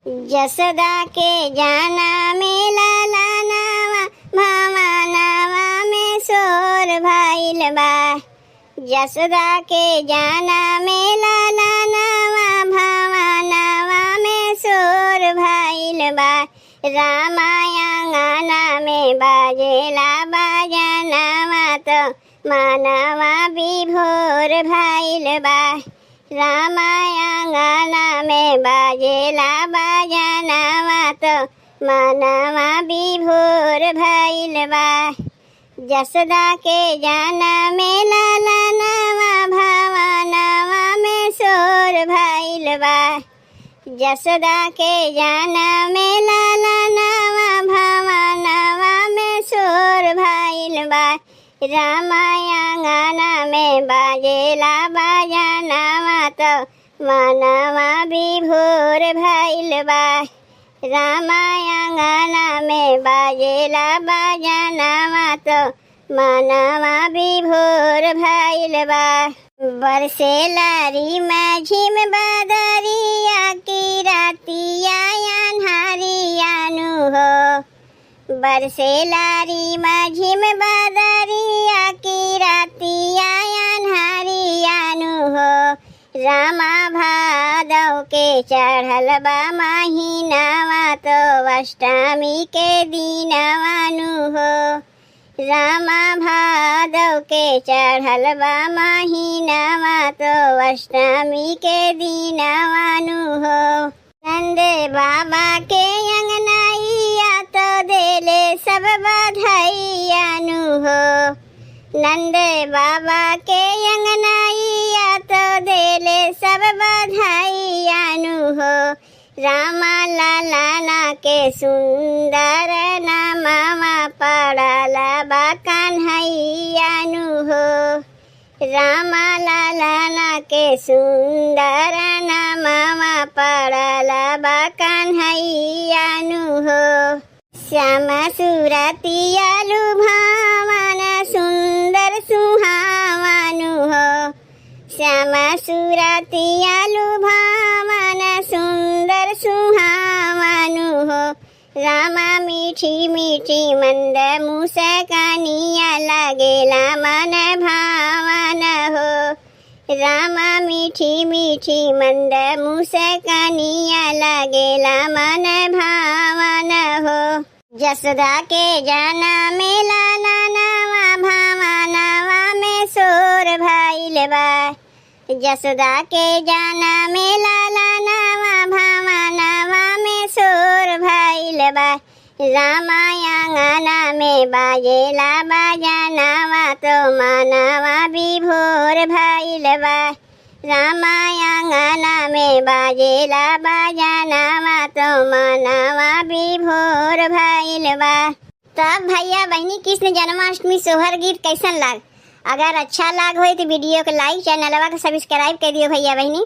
जसोदा के जाना में लाला नावा भावा नावा में शोर भइल बा। जसोदा के जाना में लाला नावा भावा नावा में शोर भइल बा। रामायण में बाजेला बाजनावा तो मानवा विभोर भइल बा। रामायण में बाजेला बाजनावा तो मानवा विभोर भइल बा। जसोदा के जाना में लाला नावा भावा नावा में शोर भइल बा। जसोदा के जाना में लाला नावा भावा नावा में शोर भइल बा। रामायण में बाजेला बाजनावा तो मानवा विभोर भइल बा। रामायण में बाजेला बाजनावा तो मानवा विभोर भइल बा। बरसेला री माझी में बदरिया की रातिया अन्हारिया नु हो। बरसेला री माझी में बदरिया की रातिया अन्हारिया नु हो। रामा भादव के चढ़ल बा महीनावा तो अष्टमी के दिनवा नु हो। रामा भादव के चढ़ल बा महीनावा तो अष्टमी के दिनवा नु हो। नंद बाबा के अंगनाइया तो देले सब बधाइया नु हो। नंद बाबा के अंगनाइया तो देले सब बधाइया नु हो। रामा लाला के सुंदर नामवा पड़ल बा कन्हैया नु हो। रामा लाला के सुंदर नामवा पड़ल बा कन्हैया नु हो। श्याम सुरतिया लुभावन सुंदर सुहावन हो। श्याम सुरतिया लुभावन सुंदर सुहावन हो। रामा मीठी मीठी मंद मुस्कानिया लगेला मन भावन हो। रामा मीठी मीठी मंद मुस्कानिया लगेला मन भावन हो। जसोदा के जाना में लाला नावा भावा नावा में शोर भइल बा। जसोदा के जाना में लाला नावा भावा नावा में शोर भइल बा। रामायण में बाजेला बाजनावा तो मानवा विभोर भइल बा। रामायण में बाजेला बाजनावा तो मानवा विभोर भइल बा। तब भैया बहनी कृष्ण जन्माष्टमी सोहर गीत कैसन लाग? अगर अच्छा लाग हो तो वीडियो को लाइक चैनलवा को सब्सक्राइब कर दियो भैया बहनी।